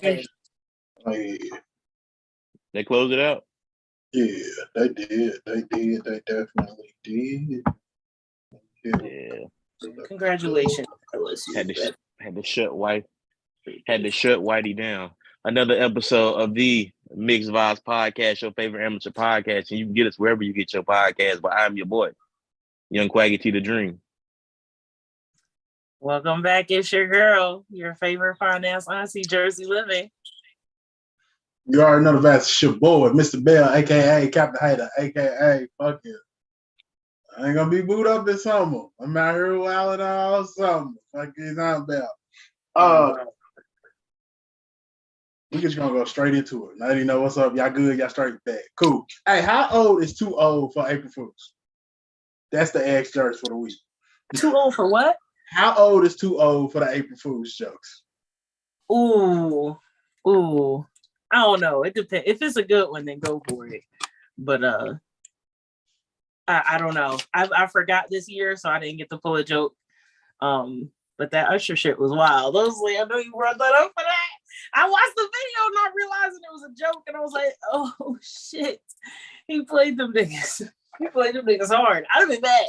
did. Oh, yeah. They closed it out. Yeah, they did. They definitely did. Yeah. Congratulations, LSU. Had to shut Whitey down. Another episode of the Mixed Vibes Podcast, your favorite amateur podcast, and you can get us wherever you get your podcast. But I'm your boy, Young Quaggy T the Dream. Welcome back. It's your girl, your favorite finance auntie, Jersey Living. You already know that's your boy, Mr. Bell, aka Captain Hater, aka fuck it. I ain't gonna be booed up this summer. I'm out here wilding all summer. Fuck it's not about. We just gonna go straight into it. Now you know what's up. Y'all good? Y'all straight back. Cool. Hey, how old is too old for April Fools? That's the X jokes for the week. Too old for what? How old is too old for the April Fools jokes? Ooh. I don't know. It depends. If it's a good one, then go for it. But I don't know. I forgot this year, so I didn't get to pull a joke. But that Usher shit was wild. Thosely, I know you brought that up for that. I watched the video not realizing it was a joke, and I was like, oh shit. He played them niggas. He played them niggas hard. I'd have been mad.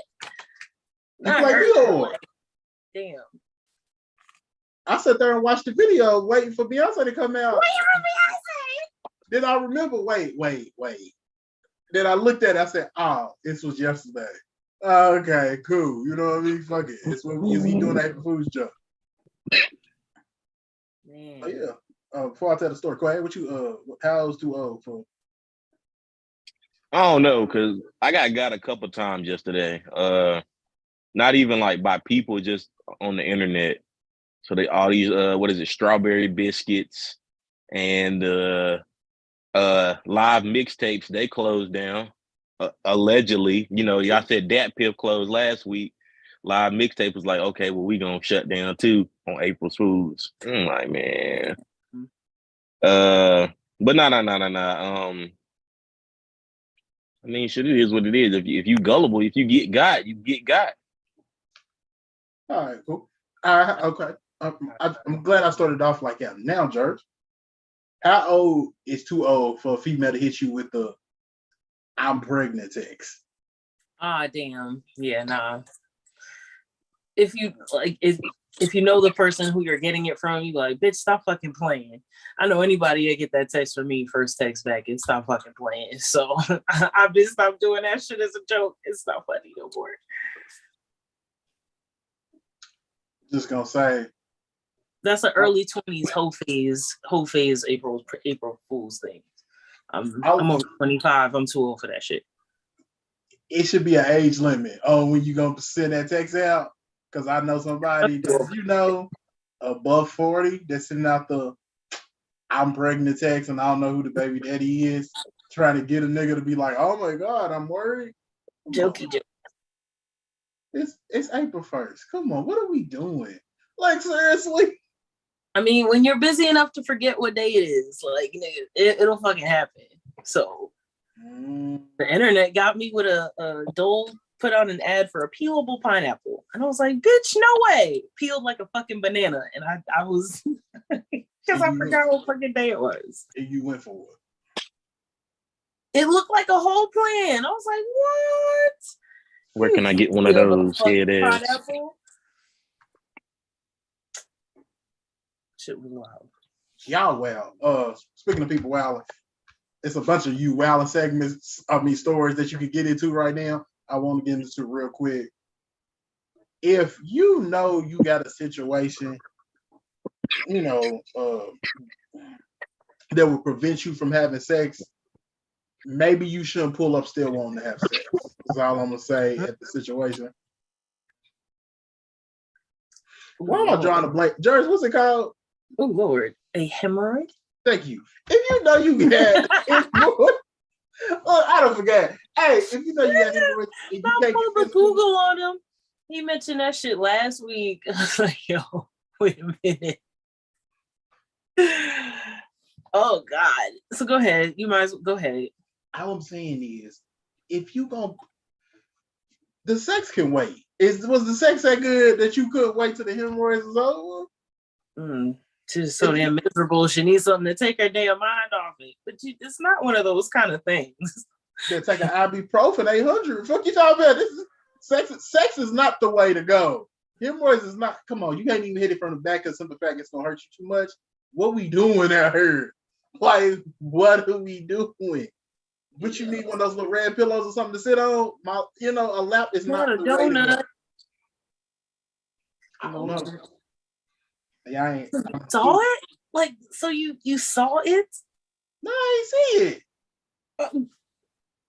Damn. I sat there and watched the video waiting for Beyonce to come out. Waiting for Beyonce? Then I remember, wait. Then I looked at it, I said, this was yesterday. Okay, cool. You know what I mean? Fuck it. It's what is he doing April Fool's joke? Man. Oh yeah. Before I tell the story, Quay, what you how old's too old for? I don't know, because I got a couple times yesterday. Not even like by people, just on the internet. So they all these strawberry biscuits and live mixtapes, they closed down. Allegedly, y'all said Dat Piff closed last week. Live mixtape was like, okay, well, we gonna shut down too on April Fools. I'm like, man. But no. I mean, shit, it is what it is. If you gullible, if you get got, you get got. All right, cool. Okay. I'm glad I started off like that. Now, George, how old is too old for a female to hit you with the "I'm pregnant" text? Damn. Yeah, nah. If you know the person who you're getting it from, you like, bitch, stop fucking playing. I know anybody that get that text from me, first text back, and stop fucking playing. So I've been stopped doing that shit as a joke. It's not funny no more. Just gonna say that's an early 20s whole phase April Fool's thing. I'm over 25. I'm too old for that shit. It should be an age limit on when you gonna send that text out. Because I know somebody that above 40 that's sending out the "I'm pregnant" text, and I don't know who the baby daddy is, trying to get a nigga to be like, oh my God, I'm worried. Jokey joke. It's April 1st. Come on, what are we doing? Like, seriously? I mean, when you're busy enough to forget what day it is, like, it'll fucking happen. So the internet got me with a Dole put out an ad for a peelable pineapple. And I was like, bitch, no way. Peeled like a fucking banana. And I was, because I forgot what fucking day it was. And you went for it? It looked like a whole plan. I was like, what? Where can I get one of those? Here it is. Pineapple? Shit was wild. Y'all wow. Speaking of people wowing, it's a bunch of you wowing stories that you can get into right now. I want to get into real quick. If you know you got a situation, that will prevent you from having sex, maybe you shouldn't pull up still wanting to have sex. That's all I'm going to say at the situation. Why am I drawing a blank? Jerry, what's it called? Oh, Lord. A hemorrhoid? Thank you. If you know you had hemorrhoid, I don't forget. Hey, if you know you got hemorrhoid, I pulled the Google on him. He mentioned that shit last week. I was like, yo, wait a minute. Oh, God. So go ahead. You might as well go ahead. All I'm saying is, if you the sex can wait. Was the sex that good that you could wait till the hemorrhoids is over? She's so damn miserable. She needs something to take her damn mind off it. But it's not one of those kind of things. They're taking ibuprofen 800. Fuck you talking about? This is sex is not the way to go. Hemorrhoids is not. Come on, you can't even hit it from the back because simple fact it's gonna hurt you too much. What we doing out here? Like, what are we doing? But you need one of those little red pillows or something to sit on. A lap is not a the way to donut. go. I don't know. Yeah, I ain't. Saw it? Like, so you saw it? No, I ain't see it.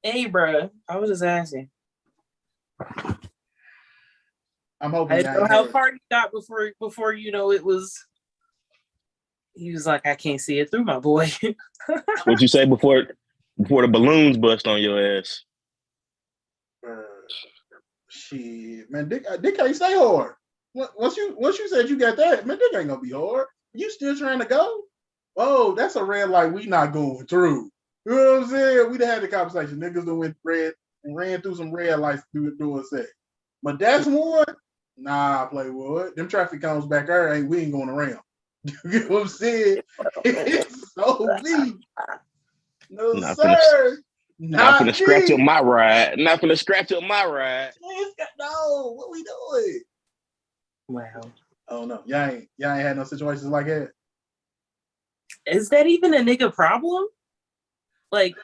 Hey, bro, I was just asking. I'm hoping. I didn't know how far you got before it was. He was like, I can't see it through, my boy. What you say before the balloons bust on your ass? Shit, man, dick can't stay hard. Once you said you got that, man, dick ain't gonna be hard. You still trying to go? Oh, that's a red light we not going through. You know what I'm saying? We done had the conversation. Niggas done went ran through some red lights doing sex. But that's one. Nah, Playwood. Them traffic cones back there we ain't going around. You know what I'm saying? It's so me. No, Not sir. Not gonna scratch up my ride. Not gonna scratch up my ride. No, what we doing? Wow. Oh no, y'all ain't had no situations like that. Is that even a nigga problem? Like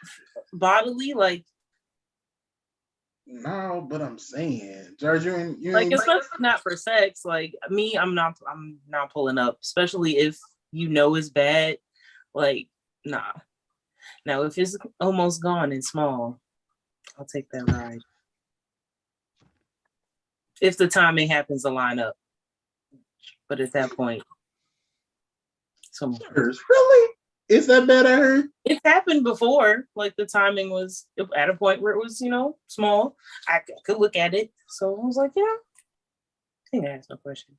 bodily, like no, but I'm saying, George, you like especially not for sex. Like me, I'm not pulling up, especially if it's bad. Like, nah. Now if it's almost gone and small, I'll take that ride. If the timing happens to line up. But at that point, really? Is that bad? I heard it's happened before. Like the timing was at a point where it was, small. I could look at it, so I was like, yeah. I think I asked no questions.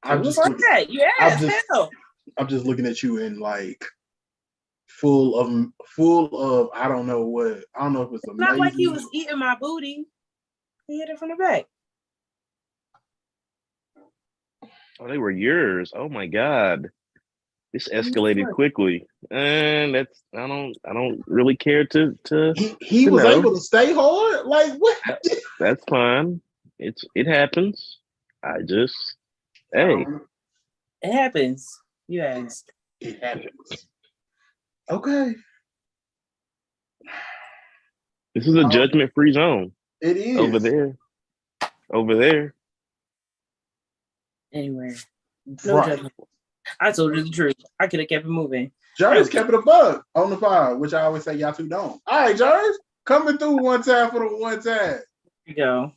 I'm just like that. You asked. I'm just looking at you in like full of I don't know what. I don't know if it's amazing. Not like he was eating my booty. He hit it from the back. Oh, they were yours. Oh my God. This escalated quickly. And I don't really care to he was able to stay hard? Like what? That's fine. It happens. Hey. It happens. You asked. It happens. Okay. This is a judgment-free zone. It is. Over there. Anyway. No judgment. I told you the truth. I could have kept it moving. Jarvis kept it a bug on the pod, which I always say y'all two don't. All right, Jarvis, coming through one time for the one time. Here you go.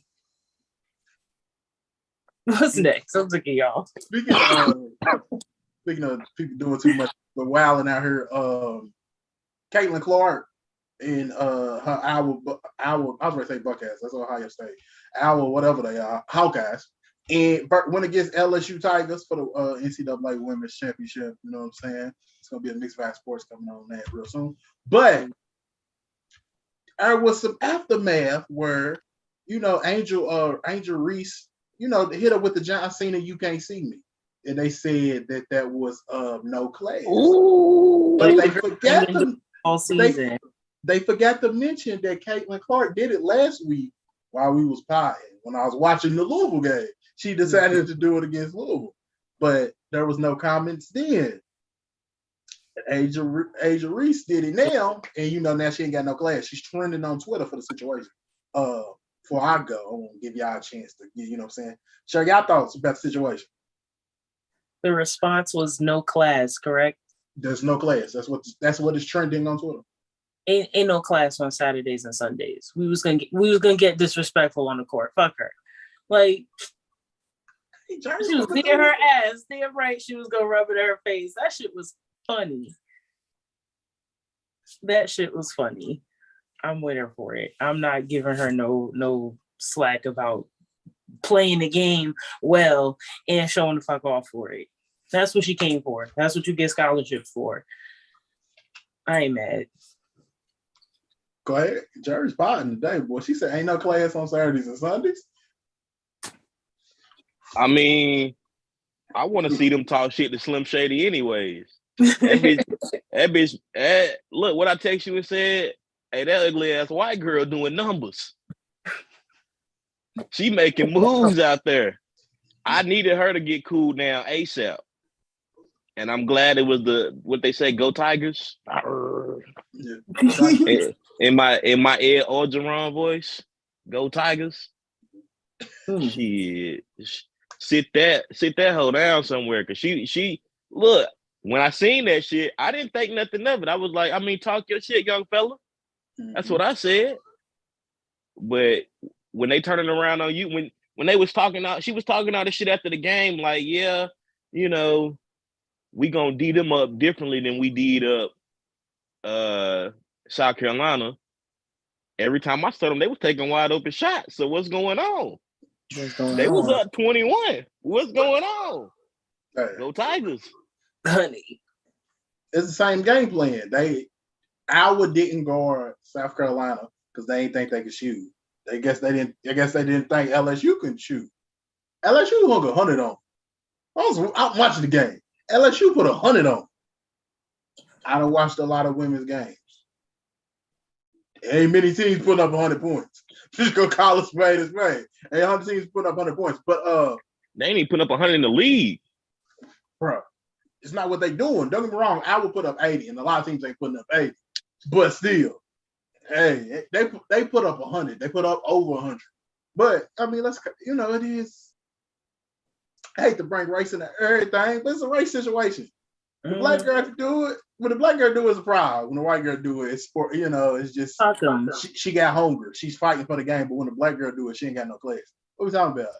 What's next? I'm sick of y'all. Speaking of people doing too much, the wilding out here, Caitlin Clark in her I was going to say Buckeyes, that's Ohio State. Whatever they are, Hawkeyes. And went against LSU Tigers for the NCAA Women's Championship. You know what I'm saying? It's going to be a mixed bag sports coming on that real soon. But there was some aftermath where, Angel Reese, hit her with the John Cena "You Can't See Me." And they said that was no class. Ooh, but they forgot all season. They forgot to mention that Caitlin Clark did it last week while we was potting. When I was watching the Louisville game, she decided to do it against Louisville. But there was no comments then. Asia Reese did it now, and now she ain't got no class. She's trending on Twitter for the situation. Before I go, I want to give y'all a chance to get, what I'm saying? Share y'all thoughts about the situation. The response was no class, correct? There's no class. That's what is trending on Twitter. Ain't no class on Saturdays and Sundays. We was gonna get disrespectful on the court. Fuck her. Like she was near her ass. Damn right she was gonna rub it in her face. That shit was funny. I'm with her for it. I'm not giving her no slack about playing the game well and showing the fuck off for it. That's what she came for. That's what you get scholarships for. I ain't mad. Go ahead. Jerry's potting today, boy. She said ain't no class on Saturdays and Sundays. I mean, I want to see them talk shit to Slim Shady anyways. That bitch, look, what I text you and said, hey, that ugly ass white girl doing numbers. She making moves out there. I needed her to get cool down ASAP. And I'm glad it was what they say, go Tigers. Yeah. In my Ed Orgeron voice, go Tigers. Shit. Sit that hoe down somewhere. Cause she look, when I seen that shit, I didn't think nothing of it. I was like, I mean, talk your shit, young fella. That's what I said. But when they turning around on you, when they was talking out, she was talking all this shit after the game, like, yeah, you know, we gonna D them up differently than we did up South Carolina. Every time I saw them, they was taking wide open shots. So what's going on? They was up 21. What's going on? Hey, Go Tigers. Honey. it's the same game plan. Iowa didn't guard South Carolina because they didn't think they could shoot. I guess they didn't think LSU could shoot. LSU hung 100 on. I'm watching the game. LSU put 100 on. I done watched a lot of women's games. Ain't many teams putting up 100 points. Just go call a spade a spade. Ain't 100 teams putting up 100 points. But they ain't even putting up 100 in the league. Bro, it's not what they doing. Don't get me wrong. I would put up 80, and a lot of teams ain't putting up 80. But still, hey, they put up 100. They put up over 100. But I mean, it is. I hate to bring race into everything, but it's a race situation. The black girl can do it. When the black girl do it, it's a problem. When the white girl do it, it's sport. It's just she got hunger. She's fighting for the game. But when the black girl do it, she ain't got no class. What we talking about?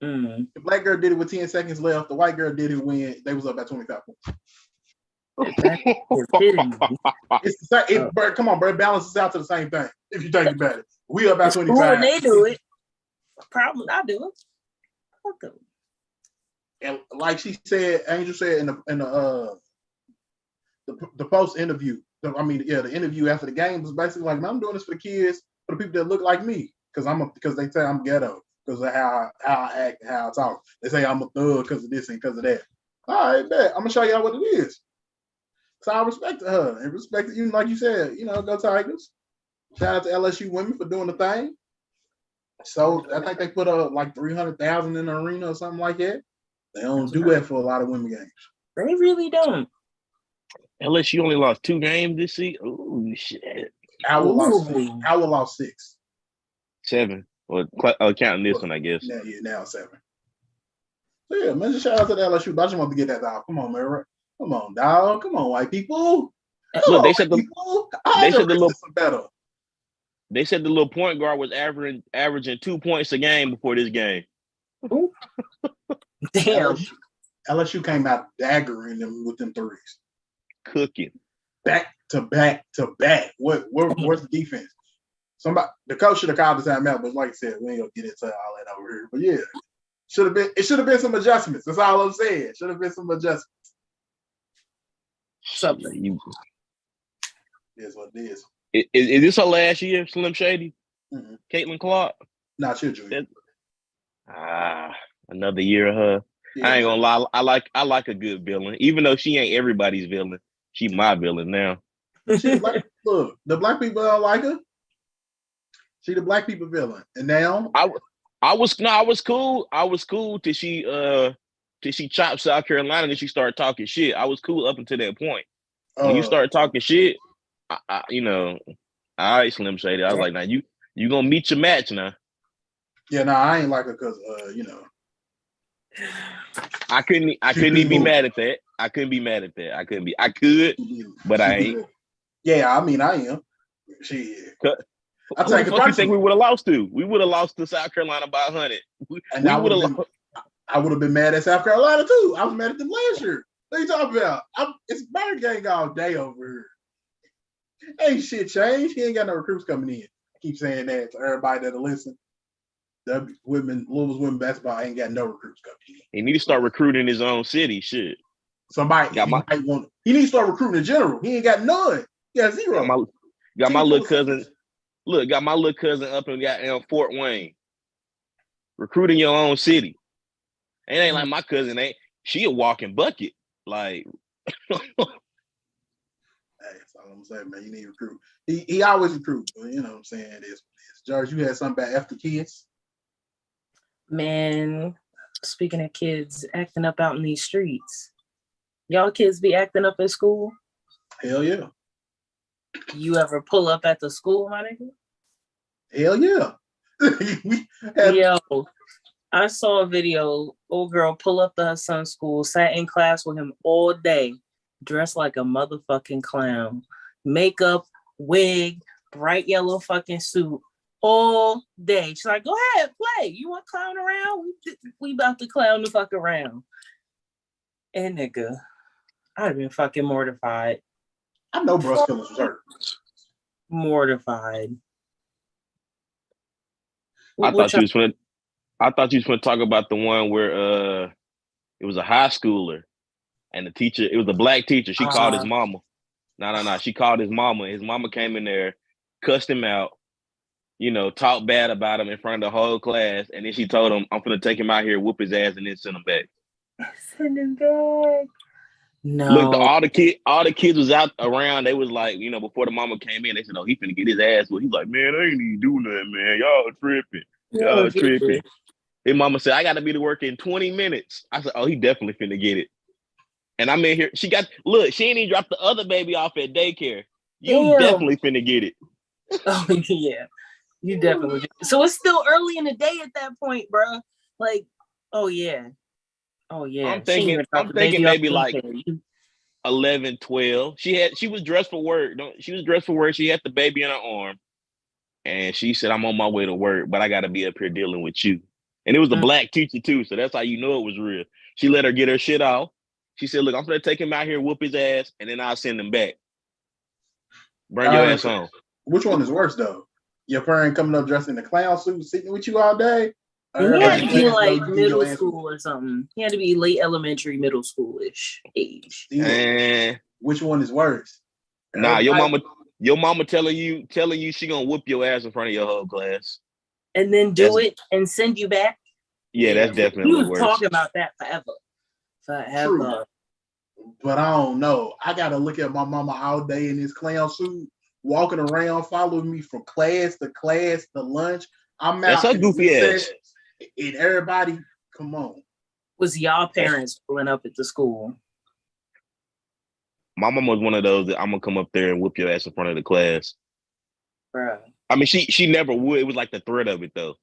The black girl did it with 10 seconds left. The white girl did it when they was up at 25 points. It's the same. Come on, bro. It balances out to the same thing. If you think about it, we up at 25. When they do it, problem I do it. Fuck them. And like she said, Angel said in the post interview. The interview after the game was basically like, I'm doing this for the kids, for the people that look like me, because they say I'm ghetto because of how I act, how I talk. They say I'm a thug because of this and because of that. All right, bet. I'm gonna show y'all what it is. So I respect her and respect you, like you said. Go Tigers. Shout out to LSU women for doing the thing. So I think they put up like 300,000 in the arena or something like that. They don't do that for a lot of women games. They really don't. LSU only lost 2 games this season. Oh shit! Iowa lost 6. 7. Well, counting this one, I guess. Now 7. So yeah, man, just shout out to the LSU. But I just want to get that dog. Come on, man. Come on, dog. Come on, white people. Look, they said the little point guard was averaging 2 points a game before this game. Damn. LSU came out daggering them with them threes. Cooking. Back to back to back. Where's the defense? The coach should have called the timeout, but like I said, we ain't gonna get into all that over here. But yeah, it should have been some adjustments. That's all I'm saying. Should have been some adjustments. Something. Is what it is. Is this her last year, Slim Shady? Mm-hmm. Caitlin Clark? Not your junior. Another year of her. Yeah, I ain't gonna lie. I like a good villain, even though she ain't everybody's villain. She my villain now. Look, the black people don't like her. She the black people villain, and now I was cool. I was cool till she chopped South Carolina and she started talking shit. I was cool up until that point. When you start talking shit, all right, Slim Shady. I was like, now you gonna meet your match now. Yeah, no, I ain't like her because I couldn't even be mad at that. I couldn't be mad at that. I could, but I ain't. Yeah, I mean, I am. Shit. I think you think we would have lost to? We would have lost to South Carolina by 100. I would have been mad at South Carolina too. I was mad at them last year. What are you talking about? It's Bird Gang all day over here. Ain't shit changed. He ain't got no recruits coming in. I keep saying that to everybody that'll listen. Louisville women basketball ain't got no recruits coming in. He need to start recruiting his own city. Shit. He needs to start recruiting in general. He ain't got none. He got 0. Got my little cousin. Look, got my little cousin up in Fort Wayne. Recruiting your own city. It ain't like my cousin ain't. She a walking bucket. Like, Hey, that's all I'm saying, man. You need to recruit. He always recruit, but you know what I'm saying? It is what it is. George, you had something about after kids? Man, speaking of kids acting up out in these streets, y'all kids be acting up at school? Hell yeah. You ever pull up at the school, my nigga? Hell yeah. We had, Yo, I saw a video. Old girl pull up to her son's school, sat in class with him all day, dressed like a motherfucking clown. Makeup, wig, bright yellow fucking suit, all day. She's like, go ahead, play. You want to clown around? We about to clown the fuck around. And nigga, I'd have been fucking mortified. I know Bruce Killers was hurt. Mortified. I thought you was going to talk about the one where it was a high schooler and the teacher, it was a black teacher. She called his mama. No. She called his mama. His mama came in there, cussed him out, you know, talked bad about him in front of the whole class. And then she told him, I'm going to take him out here, whoop his ass, and then send him back. Send him back. No. Look, all the kids was out around. They was like, you know, before the mama came in, they said, "Oh, he finna get his ass." Well, he's like, "Man, I ain't even do nothing, man. Y'all tripping. Y'all tripping." His mama said, "I got to be to work in 20 minutes." I said, "Oh, he definitely finna get it." And I'm in here. She ain't even dropped the other baby off at daycare. You definitely finna get it. Oh yeah, you definitely. So it's still early in the day at that point, bro. Like, oh yeah. I'm thinking maybe like 11, 12. She was dressed for work. She was dressed for work. She had the baby in her arm. And she said, I'm on my way to work, but I got to be up here dealing with you. And it was a black teacher too. So that's how you know it was real. She let her get her shit off. She said, look, I'm going to take him out here, whoop his ass, and then I'll send him back. Bring your ass home. Which one is worse though? Your parent coming up dressed in a clown suit, sitting with you all day? He had to be like middle school or something. He had to be late elementary, middle schoolish age. Which one is worse? Nah, your mama telling you she gonna whoop your ass in front of your whole class. And then do it and send you back? Yeah, that's definitely worse. We was talking about that forever. True. But I don't know. I gotta look at my mama all day in this clown suit, walking around, following me from class to lunch. I'm out. That's her goofy ass. And everybody, come on. Was y'all parents pulling up at the school? My mom was one of those that I'm gonna come up there and whoop your ass in front of the class. Bro. I mean, she never would. It was like the threat of it though.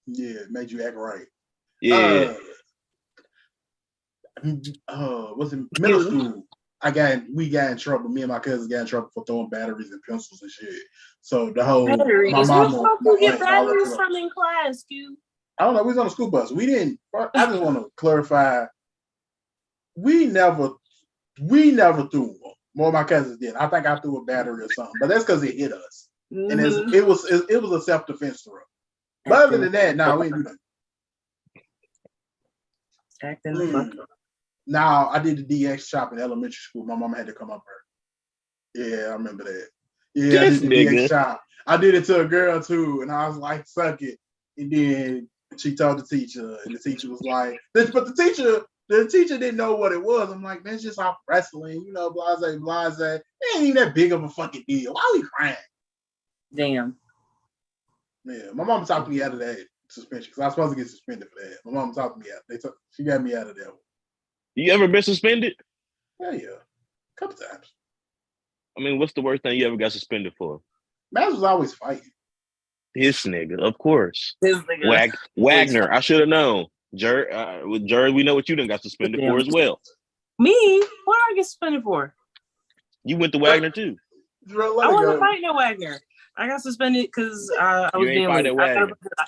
Yeah, it made you act right. Yeah. Was it middle school? We got in trouble. Me and my cousins got in trouble for throwing batteries and pencils and shit. So the whole batteries. My mama, where the fuck you get batteries from in class, dude? I don't know. We was on a school bus. We didn't. I just want to clarify. We never threw them. More of my cousins did. I think I threw a battery or something, but that's because it hit us, and it was a self-defense throw. But other than that, no, we didn't do that. Acting. Now I did the DX shop in elementary school. My mama had to come up here. Yeah, I remember that. Yeah, I did the DX shop. I did it to a girl too, and I was like, "Suck it." And then she told the teacher, and the teacher was like, "But the teacher didn't know what it was." I'm like, "That's just off wrestling, you know, blase. It ain't even that big of a fucking deal. Why are we crying?" Damn. Yeah, my mom talked me out of that suspension because I was supposed to get suspended for that. My mom talked me out. She got me out of that one. You ever been suspended? Yeah, a couple times. I mean, what's the worst thing you ever got suspended for? Maz was always fighting. His nigga, of course. His nigga. Wagner, I should have known. With Jared, we know what you done got suspended for as well. Me? What did I get suspended for? You went to Wagner too. I wasn't fighting at Wagner. I got suspended because I was being late.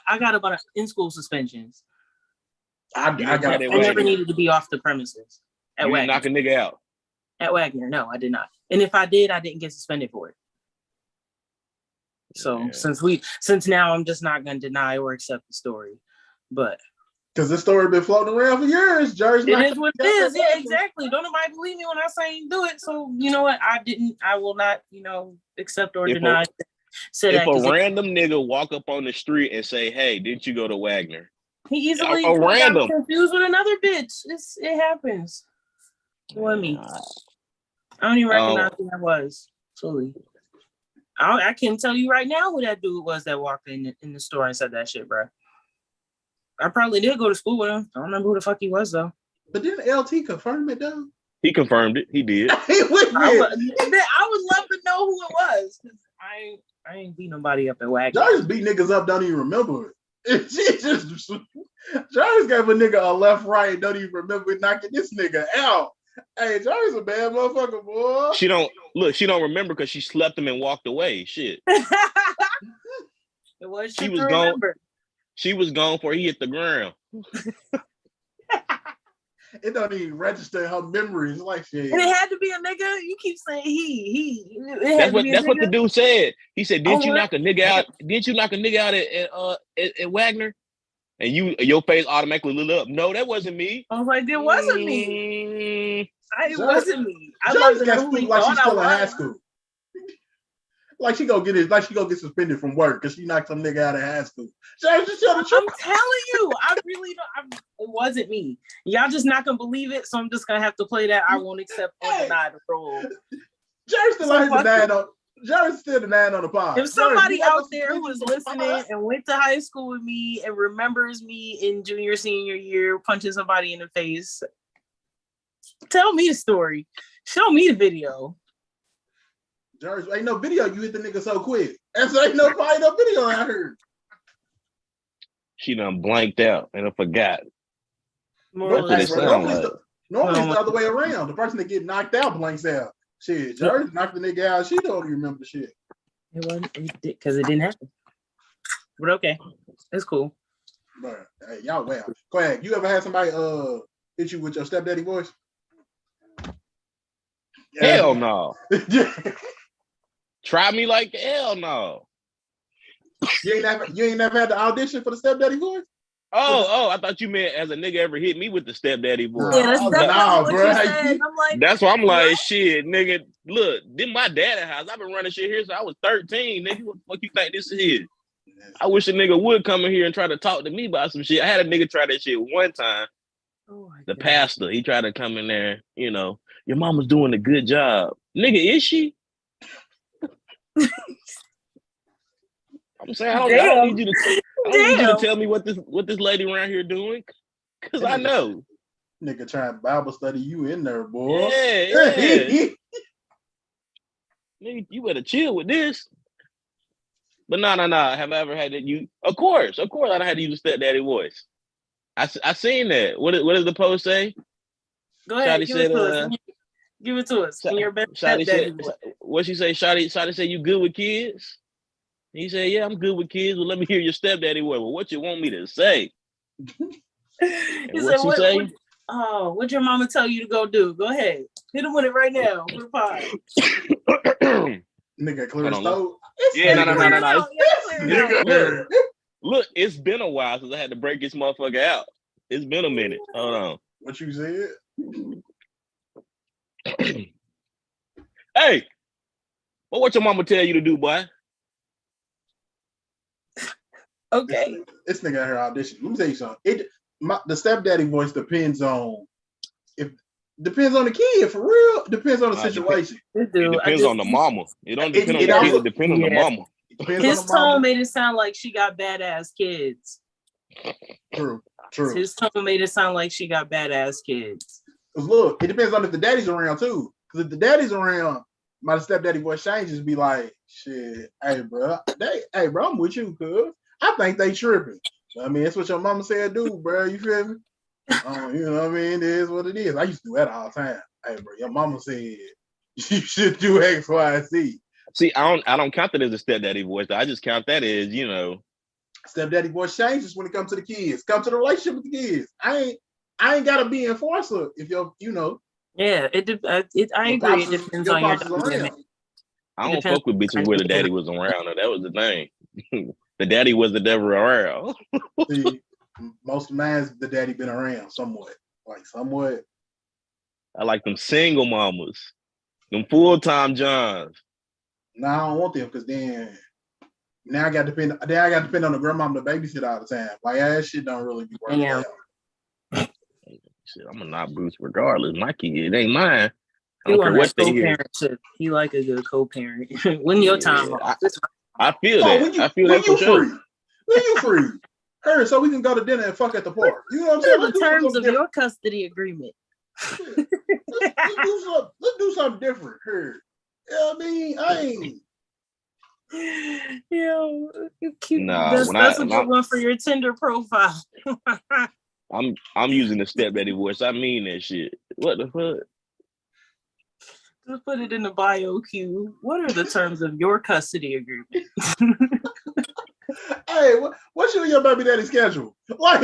I got a bunch of in-school suspensions. I never needed to be off the premises at Wagner. Knock a nigga out. At Wagner, no, I did not. And if I did, I didn't get suspended for it. So since now I'm just not gonna deny or accept the story. But because this story been floating around for years, Jersey. It is what it is. Yeah, exactly. Don't nobody believe me when I say do it. So you know what? I will not, accept or deny. If a random nigga walk up on the street and say, "Hey, didn't you go to Wagner?" He easily A got random. confused with another bitch. It happens. For me. I don't even recognize who that was. Fully. I can tell you right now who that dude was that walked in the store and said that shit, bro. I probably did go to school with him. I don't remember who the fuck he was though. But didn't LT confirm it though? He confirmed it. He did. I would love to know who it was because I ain't beat nobody up at Wagner. Jarvis beat niggas up, don't even remember it. Jarvis gave a nigga a left right, don't even remember knocking this nigga out. Hey, Jarvis a bad motherfucker, boy. She don't remember because she slept him and walked away. Shit. It was she was gone. Remember. She was gone before he hit the ground. It don't even register her memories like shit. And it had to be a nigga. You keep saying he. That's what the dude said. He said, "Didn't you knock a nigga out? Didn't you knock a nigga out at Wagner?" And your face automatically lit up. No, that wasn't me. I was like, it wasn't me. It wasn't me. I love got spooked like she's still in high school. Like she go get suspended from work because she knocked some nigga out of high school. I'm telling you, I really don't. It wasn't me. Y'all just not gonna believe it, so I'm just gonna have to play that I won't accept or deny the role. Jerry's still denying on the pod. If somebody out there who is listening and went to high school with me and remembers me in junior, senior year punching somebody in the face, tell me the story. Show me the video. Jarvis, ain't no video. You hit the nigga so quick. And so ain't no video I heard. She done blanked out and I forgot. Normally it's the other way around. The person that get knocked out blanks out. Shit, Jarvis knocked the nigga out. She don't remember the shit. It wasn't because it didn't happen. But okay, it's cool. But hey, y'all wow. Quag, you ever had somebody hit you with your stepdaddy voice? Hell no. Try me like hell no. You ain't never had the audition for the stepdaddy voice? Oh, I thought you meant as a nigga ever hit me with the stepdaddy voice. Yeah, that's why I'm like, shit, nigga. Look, this my daddy house. I've been running shit here since I was 13, nigga. What the fuck you think this is? I wish a nigga would come in here and try to talk to me about some shit. I had a nigga try that shit one time. The pastor, he tried to come in there, you know, your mama's doing a good job. Nigga, is she? I'm saying I don't need you to tell me what this lady around here doing, cause I know. Nigga trying Bible study you in there, boy. Yeah. Nigga, you better chill with this. But no. Have I ever had that? Of course, I done had to use a stepdaddy voice. I seen that. What does the post say? Go ahead. Give it to us. In your best stepdaddy voice. What she say? Shawty say you good with kids? He said, yeah, I'm good with kids. Well, let me hear your stepdaddy voice. Well, what you want me to say? He said, what'd your mama tell you to go do? Go ahead. Hit him with it right now. For the pod. Nigga, clear the stove. Yeah, no. Look, it's been a while since I had to break this motherfucker out. It's been a minute. Hold on. What you said? Hey, what your mama tell you to do, boy? Okay. This nigga at her audition. Let me tell you something. The stepdaddy voice depends on the kid, for real. Depends on the situation. It depends on the mama. It don't depend on the kid. It depends on the mama. His tone made it sound like she got badass kids. True. His tone made it sound like she got badass kids. Look, it depends on if the daddy's around too. Because if the daddy's around, my stepdaddy voice changes. Be like, shit, hey bro, I'm with you, cuz. I think they tripping. I mean, that's what your mama said, do, bro. You feel me? You know what I mean? It is what it is. I used to do that all the time. Hey, bro, your mama said you should do X, Y, and Z. See, I don't count that as a stepdaddy voice. I just count that as, you know. Stepdaddy voice changes when it comes to the kids. Come to the relationship with the kids. I ain't gotta be enforcer if you're, you know. Yeah, I agree. It depends on your dynamic. I don't fuck with bitches where the daddy was around. That was the thing. The daddy wasn't ever around. See, most of mine's the daddy been around somewhat. I like them single mamas, them full-time Johns. No, I don't want them because then Now I got to depend. Then I got to depend on the grandmom to babysit all the time. Like that shit don't really be working out. Shit, I'm gonna not boost regardless. My kid, it ain't mine. I You don't care want what that they hear. co-parentship. You like a good co-parent. When your time off. I feel No, that. I feel when that you for sure. free. When you free. Her, so we can go to dinner and fuck at the park. You know what I'm saying? What are the terms of your custody agreement? Let's do something different. Her. Yeah, I mean, I ain't. Yo, cute. Nah, That's a good one for your Tinder profile. I'm using the stepdaddy voice. I mean that shit. What the fuck? Just put it in the bio queue. What are the terms of your custody agreement? Hey, what's your baby daddy schedule? Like,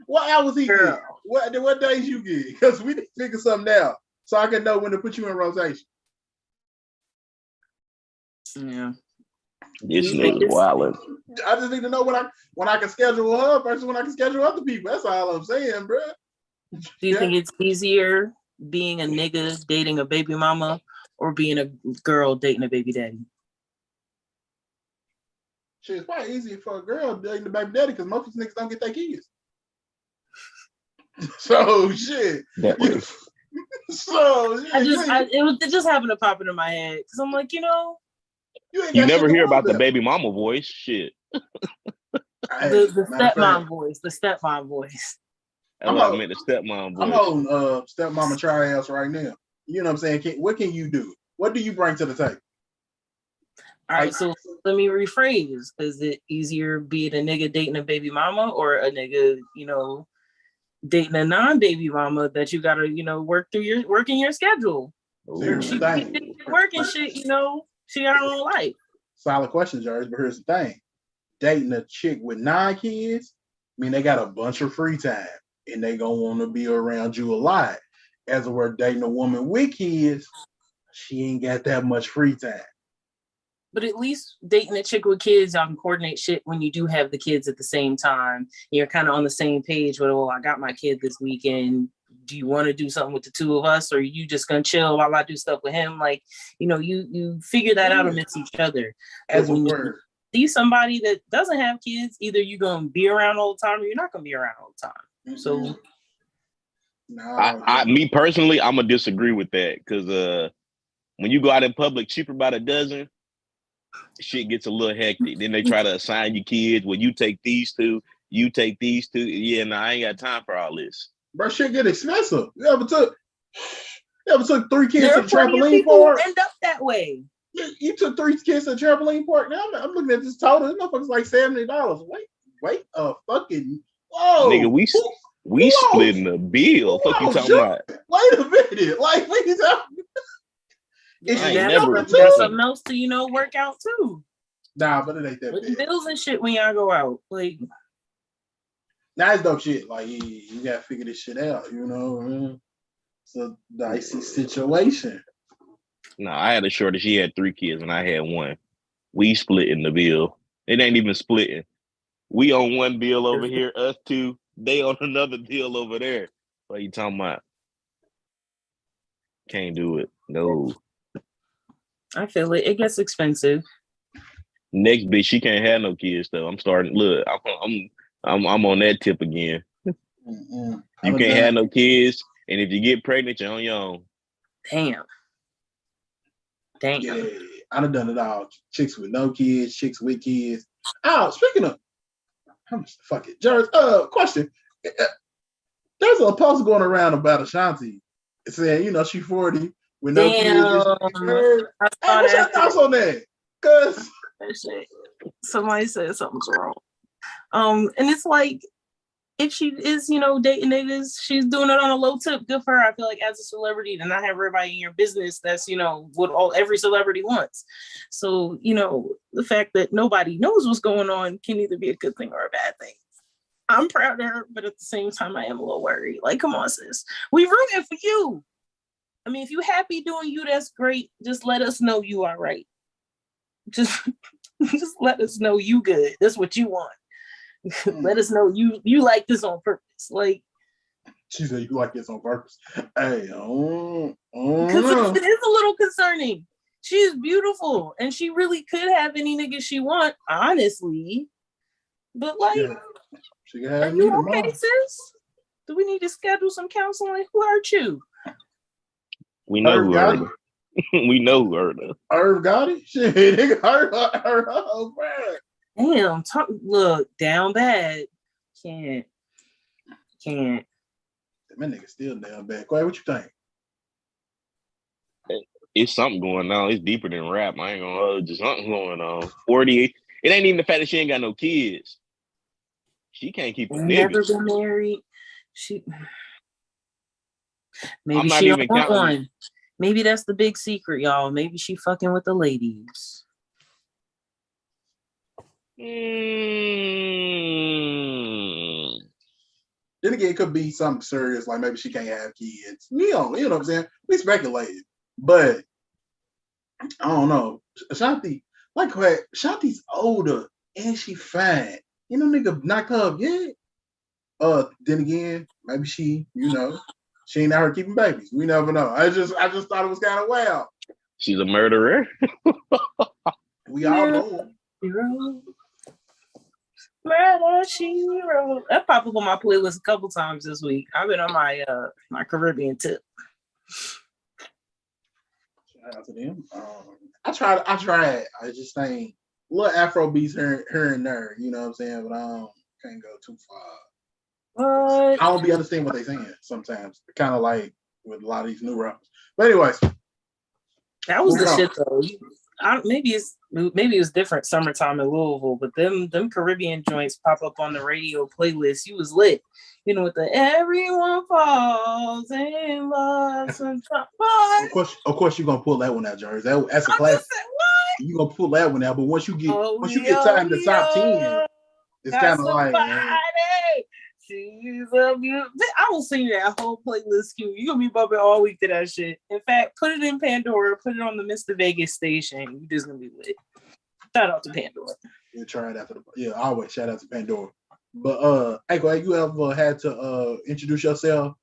what hours he get? What days you get? Because we need to figure something out so I can know when to put you in rotation. Yeah. This nigga's wildin'. I just need to know when I can schedule her versus when I can schedule other people. That's all I'm saying, bro. Do you think it's easier being a nigga dating a baby mama or being a girl dating a baby daddy? Shit, it's probably easier for a girl dating the baby daddy because most of these niggas don't get their kids. So shit. So it just happened to pop into my head because I'm like, you never hear about the baby mama voice. Shit. The stepmom voice. The stepmom voice. That's what I meant, the stepmom voice. I'm holding stepmama trials right now. You know what I'm saying? What can you do? What do you bring to the table? All right, so let me rephrase. Is it easier being a nigga dating a baby mama or a nigga, dating a non-baby mama that you gotta, work in your schedule? She working shit, she got her own life. Solid question, George, but here's the thing. Dating a chick with 9 kids, I mean, they got a bunch of free time and they gonna want to be around you a lot. As we're dating a woman with kids, she ain't got that much free time. But at least dating a chick with kids, y'all can coordinate shit when you do have the kids at the same time. You're kind of on the same page with, I got my kid this weekend. Do you want to do something with the two of us? Or are you just going to chill while I do stuff with him? Like, you figure that out amidst each other. As when you see somebody that doesn't have kids, either you're going to be around all the time or you're not going to be around all the time. Mm-hmm. So. No, me personally, I'm going to disagree with that because when you go out in public, cheaper by the dozen, shit gets a little hectic. Then they try to assign you kids. Well, you take these two. You take these two. Yeah, no, I ain't got time for all this. Bro, shit get expensive. You ever took 3 kids to the trampoline park? End up that way. You took 3 kids to the trampoline park. Now I'm looking at this total. This motherfucker's like $70. Wait, fucking whoa, nigga, we splitting the bill. Fuck you talking about? Wait a minute, like what you talking? That's something else to work out too. Nah, but it ain't that big. Bills and shit when y'all go out, like. Nah, it's dope shit. Like you gotta figure this shit out. It's a dicey situation. No, I had a shorty. She had 3 kids and I had 1. We splitting the bill. It ain't even splitting. We on one bill over here, us 2. They on another deal over there. What you talking about? Can't do it. No. I feel it. It gets expensive. Next bitch, she can't have no kids though. I'm starting. Look, I'm on that tip again. You can't have no kids, and if you get pregnant, you're on your own. Damn. Yeah, I done it all. Chicks with no kids, chicks with kids. Oh, speaking of, fuck it, Jared. Question. There's a post going around about Ashanti saying, she 40 with no kids. What's your thoughts on that? Cause somebody said something's wrong. And it's like, if she is, dating niggas, she's doing it on a low tip. Good for her. I feel like as a celebrity, to not have everybody in your business, that's, what every celebrity wants. So, the fact that nobody knows what's going on can either be a good thing or a bad thing. I'm proud of her, but at the same time, I am a little worried. Like, come on, sis. We rooting for you. I mean, if you happy doing you, that's great. Just let us know you are right. Just let us know you good. That's what you want. Let us know you like this on purpose. Like, she said you like this on purpose. Hey, because it is a little concerning. She's beautiful, and she really could have any nigga she want, honestly. But like, she can are have me you tomorrow. okay, sis? Do we need to schedule some counseling? Who hurt you? We know Irv who hurt Gotti. her. We know who hurt her. Irv Gotti? Shit, nigga, hurt her, man. Damn, look, down bad. Can't. That nigga still down bad. Quay, what you think? It's something going on. It's deeper than rap. I ain't gonna hold you. Something going on. 48. It ain't even the fact that she ain't got no kids. She can't keep a Never nigga. been married. Maybe I'm not she even don't want counting. one. Maybe that's the big secret, y'all. Maybe she fucking with the ladies. Then again, it could be something serious, like maybe she can't have kids. You know what I'm saying? We speculated. But I don't know. Ashanti, like what? Ashanti's older and she fine. You know, nigga knocked her up, yeah. Then again, maybe she, she ain't out here keeping babies. We never know. I just thought it was kind of wild. She's a murderer. We all know. Murder, she wrote. That popped up on my playlist a couple times this week. I've been on my my Caribbean tip. Shout out to them. I tried. I just think little Afro beats here and there. You know what I'm saying? But I can't go too far. What? I don't be understanding what they're saying sometimes. Kind of like with a lot of these new rappers. But anyways, that was the shit though. Maybe it was different summertime in Louisville, but them Caribbean joints pop up on the radio playlist. You was lit, with the everyone falls in love. Of course, you're gonna pull that one out, Jerry. That's a classic. You're gonna pull that one out, but once you get time to top 10, it's kind of like. She's a beautiful. I will sing that whole playlist. You're gonna be bumping all week to that shit. In fact, put it in Pandora, put it on the Mr. Vegas station. You're just gonna be lit. Shout out to Pandora. We'll try it after always shout out to Pandora. But hey, you ever had to introduce yourself?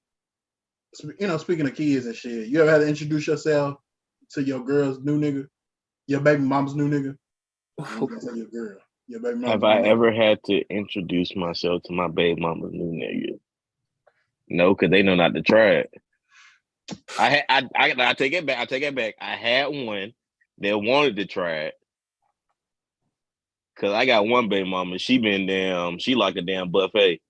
Speaking of kids and shit, you ever had to introduce yourself to your girl's new nigga, your baby mama's new nigga? You can say your girl. Have I ever had to introduce myself to my baby mama's new nigga? No, because they know not to try it. I take it back. I had one that wanted to try it. Cause I got one baby mama. She like a damn buffet.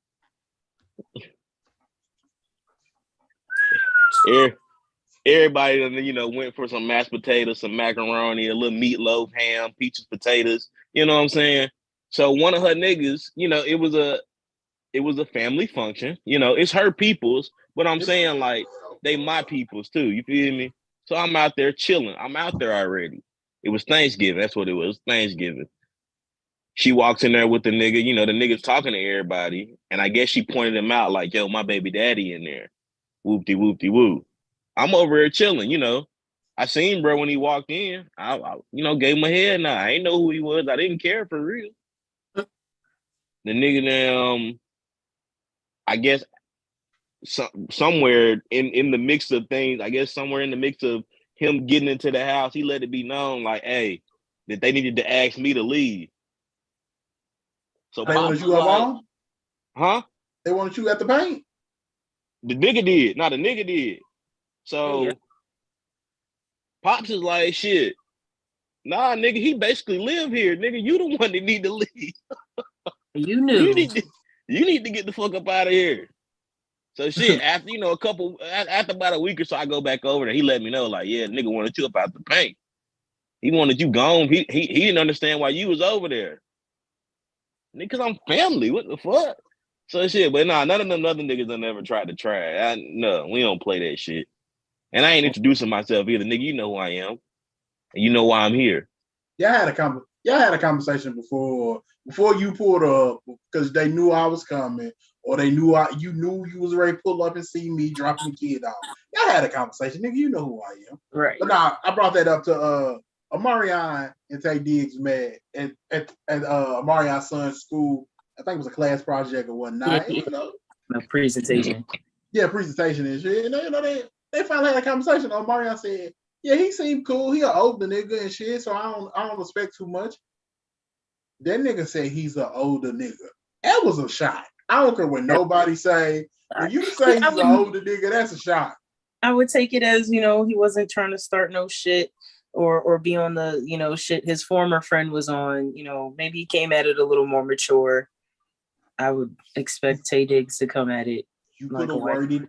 Everybody, went for some mashed potatoes, some macaroni, a little meatloaf, ham, peaches, potatoes. You know what I'm saying? So one of her niggas, it was a family function. It's her people's, but I'm saying like they my people's too. You feel me? So I'm out there chilling. I'm out there already. It was Thanksgiving. That's what it was. Thanksgiving. She walks in there with the nigga. The nigga's talking to everybody, and I guess she pointed him out like, "Yo, my baby daddy in there." Whoopty whoopty woo. I'm over here chilling. I seen bro when he walked in. I gave him a head nod. I ain't know who he was. I didn't care for real. The nigga I guess somewhere in the mix of things, somewhere in the mix of him getting into the house, he let it be known like, hey, that they needed to ask me to leave. So they wanted you up on? Huh? They wanted you at the paint? The nigga did. No, the nigga did. So Pops is like, shit. Nah, nigga, he basically live here. Nigga, you the one that need to leave. You knew. You need to get the fuck up out of here. So shit, after after about a week or so, I go back over there. He let me know, like, yeah, nigga wanted you up out the paint. He wanted you gone. He didn't understand why you was over there. Nigga, cause I'm family. What the fuck? So shit, but nah, none of them other niggas done ever tried to try it. No, we don't play that shit. And I ain't introducing myself either. Nigga, you know who I am. And you know why I'm here. Y'all had a conversation before you pulled up because they knew I was coming, or they knew you knew you was ready to pull up and see me dropping the kid off. Y'all had a conversation, nigga. You know who I am. Right. But nah, I brought that up to Amarion and Tay Diggs met at Amarion's son's school. I think it was a class project or whatnot. A presentation. Yeah, presentation and shit. They finally had a conversation. Omarion said, Yeah, he seemed cool. He an older nigga and shit, so I don't expect too much. That nigga said he's an older nigga. That was a shot. I don't care what nobody say. When you say he's an older nigga, that's a shot. I would take it as, he wasn't trying to start no shit or be on the, shit his former friend was on. Maybe he came at it a little more mature. I would expect Tay Diggs to come at it. You could have worded.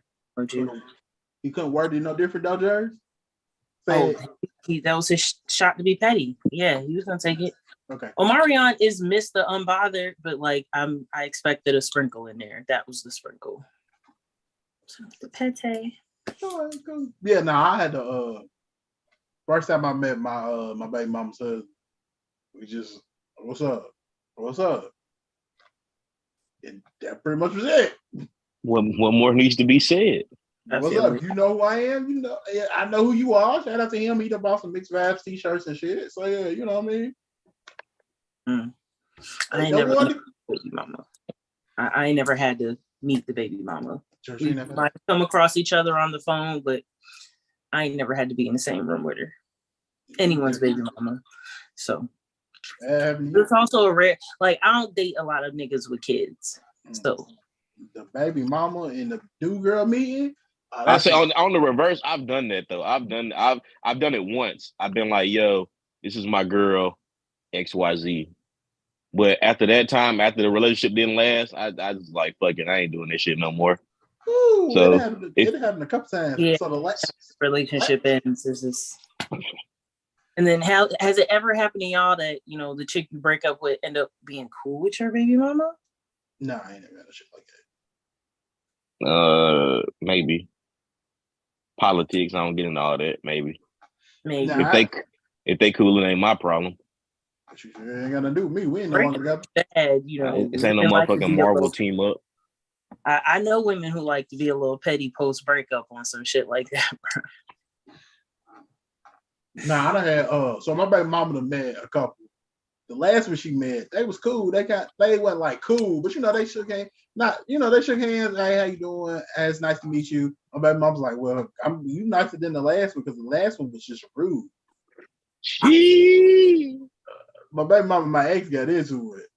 He couldn't word it no different, though, Jerry. That was his shot to be petty. Yeah, he was gonna take it. Okay. Omarion is Mr. Unbothered, but I expected a sprinkle in there. That was the sprinkle. The pete. Yeah, I had to first time I met my baby mama's husband, we just what's up? And that pretty much was it. What more needs to be said? What's up? You know who I am? I know who you are. Shout out to him. He done bought some Mixed Vibes t-shirts and shit. So yeah, you know what I mean? I ain't never met the baby mama. I ain't never had to meet the baby mama. We might come across each other on the phone, but I ain't never had to be in the same room with her. Anyone's baby mama. So it's also a rare. I don't date a lot of niggas with kids. So the baby mama and the new girl meeting. I say on the reverse, I've done that though. I've done it once. I've been like, yo, this is my girl, XYZ. But after that time, after the relationship didn't last, I was like, fuck it, I ain't doing this shit no more. Ooh, so it happened a couple times. Yeah, so the last relationship ends. And then how has it ever happened to y'all that the chick you break up with end up being cool with your baby mama? No, I ain't never had a shit like that. Maybe politics. I don't get into all that. Maybe. If they cool, it ain't my problem. You ain't got to do with me. We ain't no longer together. This ain't no motherfucking Marvel team up. I know women who like to be a little petty post breakup on some shit like that, bro. I done had so my baby mama done met a couple. The last one she met, they was cool. They wasn't like cool, but they shook hands. They shook hands. Hey, how you doing? Hey, it's nice to meet you. My baby mom was like, well, you nicer than the last one because the last one was just rude. My baby mama, my ex got into it.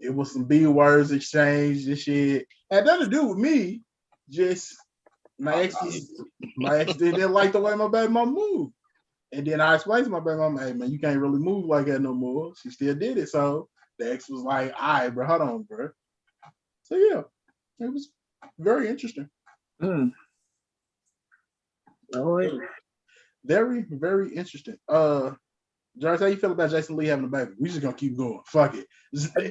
It was some B words exchanged and shit. Had nothing to do with me. Just my ex didn't like the way my baby mama moved. And then I explained to my baby mama, hey man, you can't really move like that no more. She still did it. So the ex was like, all right, bro, hold on, bro. So yeah, it was very interesting. Very, very interesting. Jarvis, how you feel about Jason Lee having a baby? We just gonna keep going. Fuck it.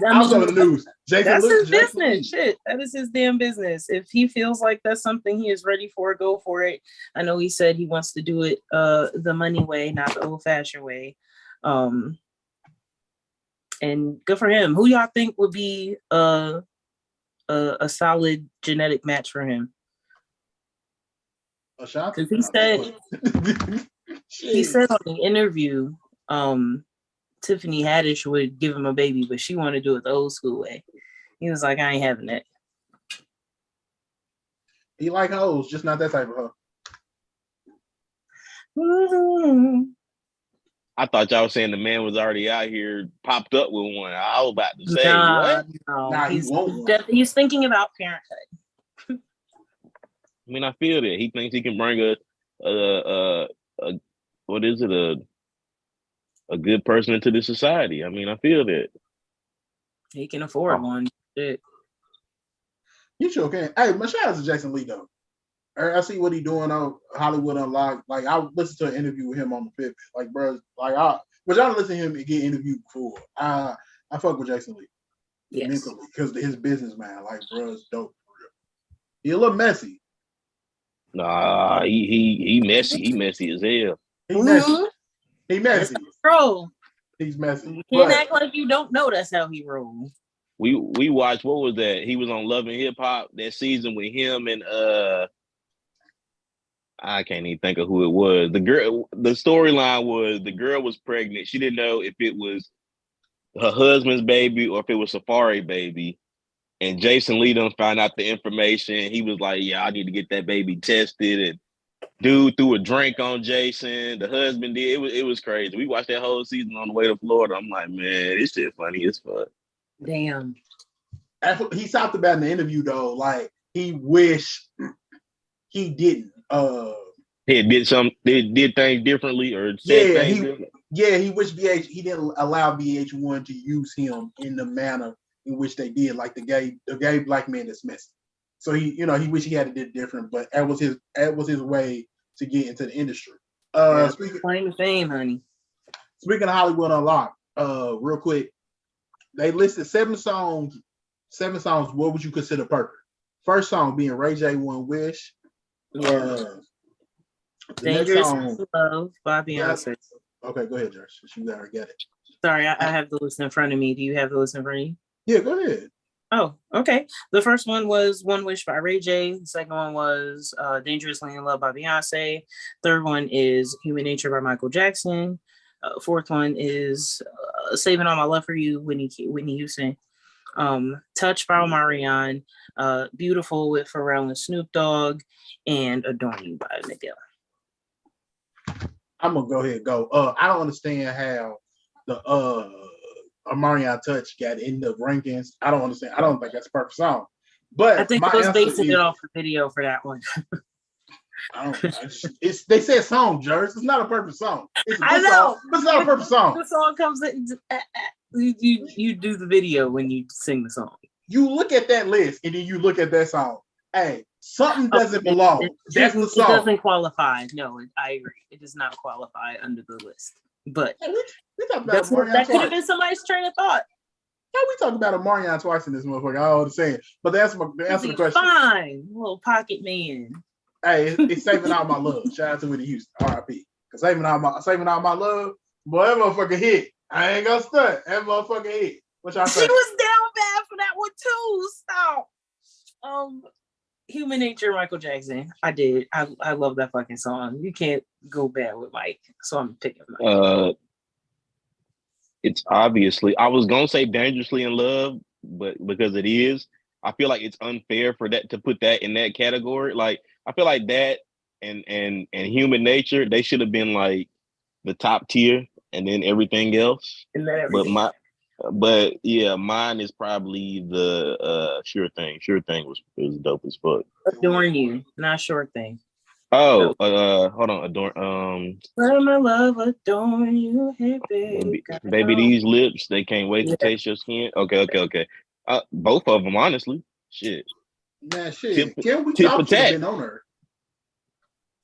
I'm on the news. That's his business. Shit, that is his damn business. If he feels like that's something he is ready for, go for it. I know he said he wants to do it the money way, not the old-fashioned way. And good for him. Who y'all think would be a solid genetic match for him? Because he said on the interview, Tiffany Haddish would give him a baby, but she wanted to do it the old school way. He was like, I ain't having that. He like hoes, just not that type of hoe. Mm-hmm. I thought y'all was saying the man was already out here, popped up with one. I was about to say, what? No, he's thinking about parenthood. I mean, I feel that he thinks he can bring a good person into the society. I mean, I feel that he can afford one. Shit. You sure can. Hey, my shout out to Jason Lee though. I see what he doing on Hollywood Unlocked. Like I listened to an interview with him on the Fitbit. Like, bro, but y'all listen to him get interviewed before. I fuck with Jason Lee. Yes. Mentally, because his business, man. Like, bro, it's dope for real. He a little messy. Nah, he messy. He messy as hell. He messy. Bro. He's messy. You can't act like you don't know that's how he rolls. We watched, what was that? He was on Love and Hip Hop that season with him and I can't even think of who it was. The storyline was the girl was pregnant. She didn't know if it was her husband's baby or if it was Safari baby. And Jason Lee done found out the information. He was like, yeah, I need to get that baby tested. And Dude threw a drink on Jason. The husband did. It was crazy. We watched that whole season on the way to Florida. I'm like, man, this shit funny as fuck. Damn. He talked about in the interview though, like he wished he didn't. He did things differently or said things differently. Yeah, he wished he didn't allow VH1 to use him in the manner in which they did, like the gay black man that's missing. So he wished he had it different, but that was his way to get into the industry. Claim to fame, honey. Speaking of Hollywood Unlocked, real quick, they listed 7 songs. 7 songs. What would you consider perfect? First song being Ray J One Wish. Yeah. The Dangerous next song, Love by Beyonce. Okay, go ahead, Josh. You gotta get it. Sorry, I have the list in front of me. Do you have the list in front of you? Yeah, go ahead. Oh, okay. The first one was One Wish by Ray J. The second one was Dangerously in Love by Beyonce. Third one is Human Nature by Michael Jackson. Fourth one is Saving All My Love for You, Whitney Houston. Touch by Omarion. Beautiful with Pharrell and Snoop Dogg. And Adorn You by Miguel. I'm gonna go ahead and go. I don't understand how the Omarion Touch got in the rankings. I don't understand. I don't think that's a perfect song. But I think it was basing it off the video for that one. They said song, Jers. It's not a perfect song. I know. Song, but it's not a perfect song. The song comes in. You do the video when you sing the song. You look at that list and then you look at that song. Hey, something doesn't belong. That's the song. It doesn't qualify. No, I agree. It does not qualify under the list. But that could have been somebody's train of thought. How we talking about Omarion twice in this motherfucker? I don't understand. But the answer to the question. Fine, little pocket man. Hey, it's Saving All My Love. Shout out to Whitney Houston, R.I.P. Cause Saving All My Love, boy, that motherfucker hit. I ain't gonna stunt. That motherfucker hit. What y'all say? She was down bad for that one too. Stop. Human Nature, Michael Jackson. I did. I love that fucking song. You can't go bad with Mike, so I'm picking Mike. It's obviously, I was gonna say Dangerously in Love, but because it is, I feel like it's unfair for that to put that in that category. Like, I feel like that and Human Nature, they should have been like the top tier, and then everything else. And then everything. But yeah, mine is probably the Sure Thing. Sure Thing was dope as fuck. Adorn You, not Sure Thing. Oh, hold on, Adorn. Let my love adorn you, hey baby, these lips, they can't wait to taste your skin. Okay. Both of them, honestly. Shit. Man, shit. Can we talk should have been on her?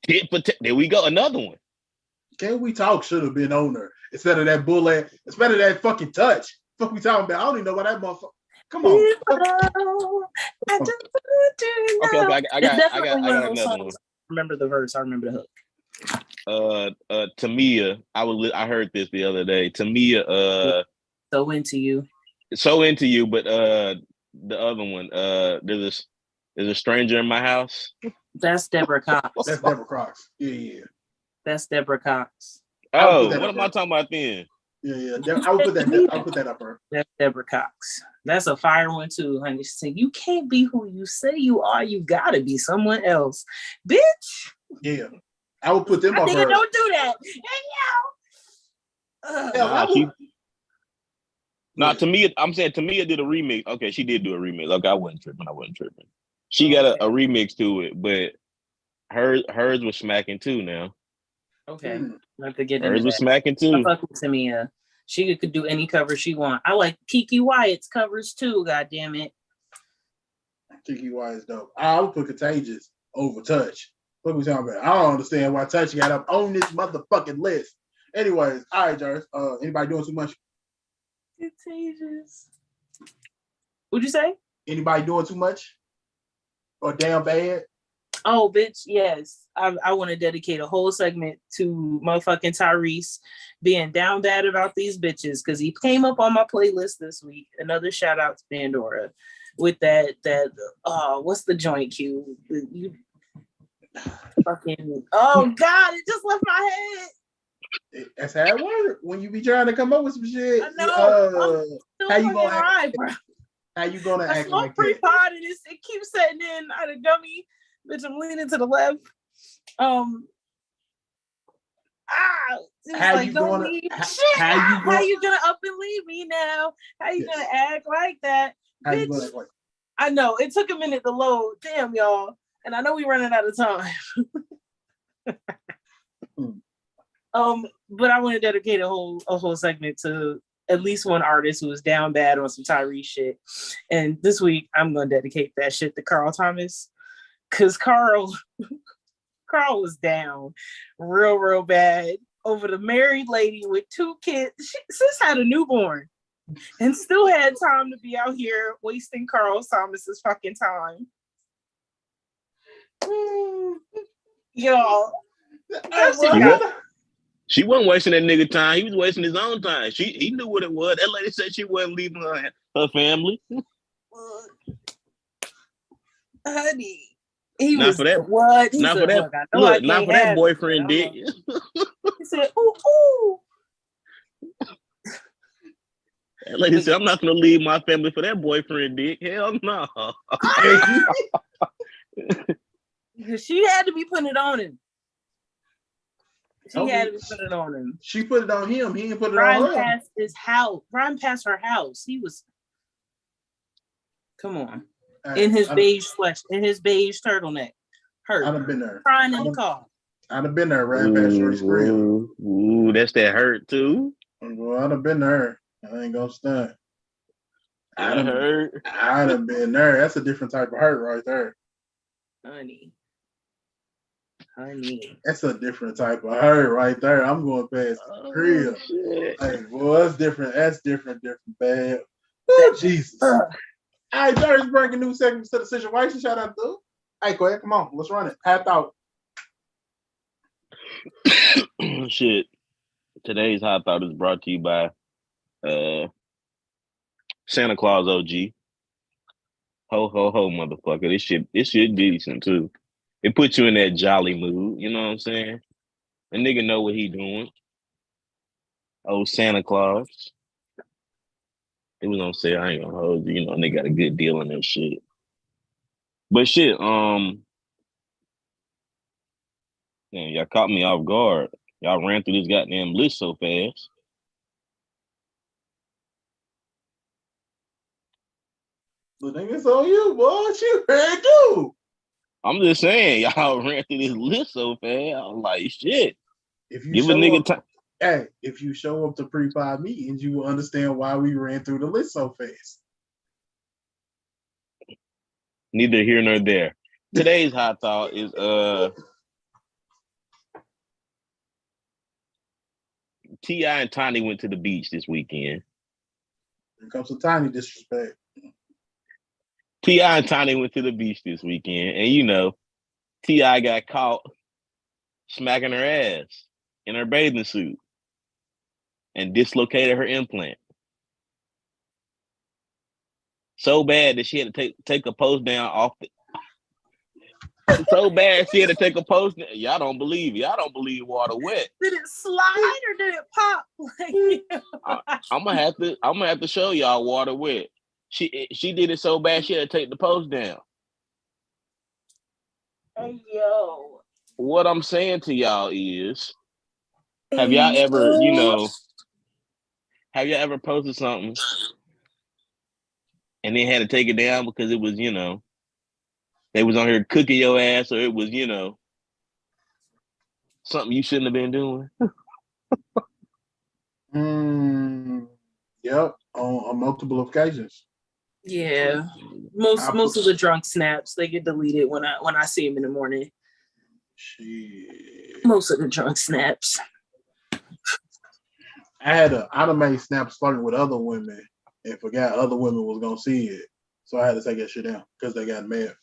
Tit for tat. There we go, another one. Can we talk should have been on her instead of that bullet, instead of that fucking touch. Fuck we talking about? I don't even know why that motherfucker. Come on. Okay, I got another one. Remember the verse. I remember the hook. Tamia, I heard this the other day. Tamia, So Into You. So Into You, but the other one, there's a stranger in my house. That's Deborah Cox. That's Deborah Cox. Yeah. That's Deborah Cox. Oh, what am I talking about then? Yeah. I'll put that up her. That's Deborah Cox. That's a fire one too, honey. She said, "You can't be who you say you are. You gotta be someone else, bitch." Yeah, I would put them up her. Don't do that. Tamia, I'm saying Tamia did a remix. Okay, she did do a remix. Okay, I wasn't tripping. She got a remix to it, but hers was smacking too now. Okay, have to get hers was smacking too. I fuck with Tamia. She could do any cover she want. I like Kiki Wyatt's covers too. God damn it. Kiki Wyatt's dope. I would put Contagious over Touch. What we talking about? I don't understand why Touch got up on this motherfucking list. Anyways, all right, Jarvis. Anybody doing too much? Contagious. What'd you say? Anybody doing too much? Or damn bad? Oh, bitch, yes. I want to dedicate a whole segment to motherfucking Tyrese being down bad about these bitches because he came up on my playlist this week. Another shout out to Pandora with that what's the joint cue? You fucking God, it just left my head. That's how it works when you be trying to come up with some shit. I know. How you gonna act? How you gonna act like that? Pot and it keeps setting in. I had a gummy. Bitch, I'm leaning to the left. It's How like, you don't gonna- leave. how- Shit, how you how you gonna up and leave me now? How you Yes. gonna act like that? How you Bitch, gonna act like? I know it took a minute to load. Damn, y'all. And I know we running out of time. But I want to dedicate a whole segment to at least one artist who was down bad on some Tyrese shit. And this week I'm gonna dedicate that shit to Carl Thomas. Cause Carl was down real bad over the married lady with 2 kids. Sis had a newborn and still had time to be out here wasting Carl Thomas's fucking time. Y'all. She wasn't wasting that nigga time. He was wasting his own time. He knew what it was. That lady said she wasn't leaving her family. Honey. He Not was for that. what? He Not said, for that. look, I know I Look, not can't for that have boyfriend it, dick. He said, ooh. That lady said, I'm not gonna leave my family for that boyfriend dick. Hell no. Because she had to be putting it on him. She Okay. had to be putting it on him. She put it on him. He didn't put it Brian on her. passed his house. Brian passed her house. He was, come on, in his beige flesh, in his beige turtleneck, hurt, I'd have been there. crying in the car. I'd have been there right past Shorty's grill. Ooh, that's that hurt too. Well, I'd have been there. I ain't gonna stunt. That hurt. I'd have been there. That's a different type of hurt right there. Honey. That's a different type of hurt right there. I'm going past the crib. Hey, boy, that's different. That's different, bad. Oh, Jesus. All right, Jerry's bringing new segments to the situation. Shout out, dude. Hey, go ahead. Come on. Let's run it. Half out. Shit. Today's Hot Thought is brought to you by Santa Claus OG. Ho, ho, ho, motherfucker. This shit decent, too. It puts you in that jolly mood. You know what I'm saying? A nigga know what he doing. Oh, Santa Claus. It was gonna say, I ain't gonna hold you. You know, they got a good deal on that shit. But shit, man, y'all caught me off guard. Y'all ran through this goddamn list so fast. The thing is on you, boy. What you ready to do? I'm just saying, y'all ran through this list so fast. I was like, shit. If you Give a show nigga up, time. hey, if you show up to pre-pod meetings, you will understand why we ran through the list so fast. Neither here nor there. Today's Hot Thought is T.I. and Tiny went to the beach this weekend. Here comes some tiny disrespect. T.I. and Tiny went to the beach this weekend, and you know, T.I. got caught smacking her ass in her bathing suit and dislocated her implant. So bad that she had to take a post down off the. So bad she had to take a post. Y'all don't believe water wet. Did it slide or did it pop? I'm gonna have to show y'all water wet. She did it so bad she had to take the post down. Hey yo. What I'm saying to y'all is, have y'all ever posted something and then had to take it down because it was, they was on here cooking your ass, or it was, something you shouldn't have been doing? Yep, on multiple occasions. Yeah, most of the drunk snaps, they get deleted when I see them in the morning. Shit. Most of the drunk snaps. I made snaps flirting with other women and forgot other women was gonna see it, so I had to take that shit down because they got mad.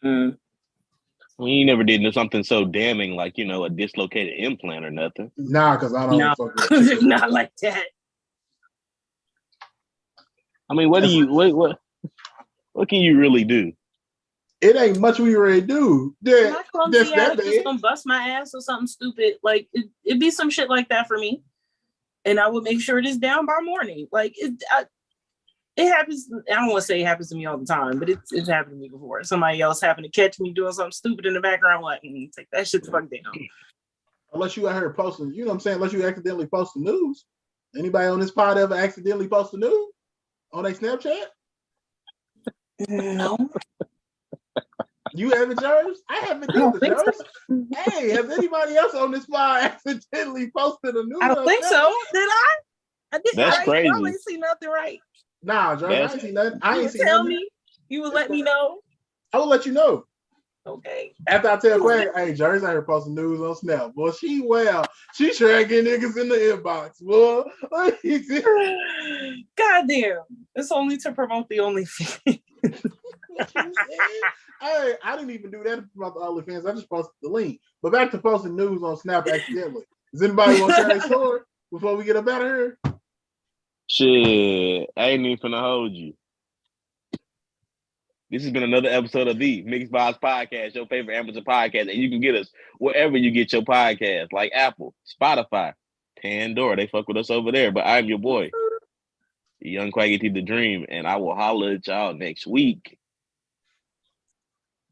Well, you never did something so damning like a dislocated implant or nothing. Nah, because I don't fuck with not like that. I mean, what can you really do? It ain't much we ready to do. My clumsy ass is gonna bust my ass or something stupid. Like it'd be some shit like that for me, and I would make sure it is down by morning. Like it happens. I don't want to say it happens to me all the time, but it's happened to me before. Somebody else happened to catch me doing something stupid in the background. I'm like, take that shit the fuck down. Unless you out here posting, you know what I'm saying? Unless you accidentally post the news. Anybody on this pod ever accidentally post the news on their Snapchat? No. You haven't, Jers? I haven't done it, Jers. Hey, has anybody else on this pod accidentally posted a news? I don't think so. Did I? I did. That's crazy. I ain't see nothing right. Nah, Jers, I ain't seen nothing. I ain't seen tell nothing. me. You would let me know. I will let you know. Okay. After I tell Quag, hey, Jers out here posting news on Snap. Boy, she tracking niggas in the inbox, boy. Goddamn. It's only to promote the OnlyFans. Hey, I didn't even do that to promote the OnlyFans. I just posted the link. But back to posting news on Snap accidentally. Does anybody want to share their story before we get up out of here? Shit, I ain't even finna hold you. This has been another episode of the Mixed Vibes Podcast, your favorite Amazon podcast, and you can get us wherever you get your podcast, like Apple, Spotify, Pandora. They fuck with us over there. But I'm your boy, Young Quaggy T the Dream, and I will holler at y'all next week.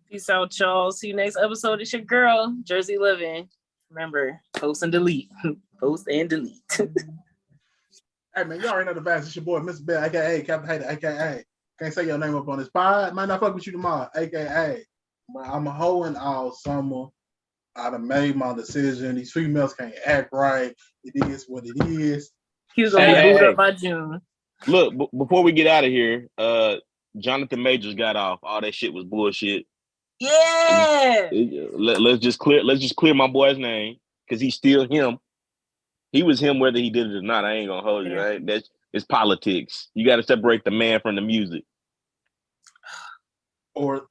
Peace out, y'all. See you next episode. It's your girl, Jersey Living. Remember, post and delete. Post and delete. Hey, man, you already know the vibes. It's your boy, Mr. Bell, a.k.a. Captain Hater, a.k.a. Can't say your name up on this pod. Might not fuck with you tomorrow, a.k.a. But I'm a hoeing all summer. I done made my decision. These females can't act right. It is what it is. He was going to be booed up by June. Look, before we get out of here, Jonathan Majors got off. All that shit was bullshit. Yeah. Let's just clear my boy's name because he's still him. He was him whether he did it or not. I ain't gonna hold you. Right? It's politics. You got to separate the man from the music. Or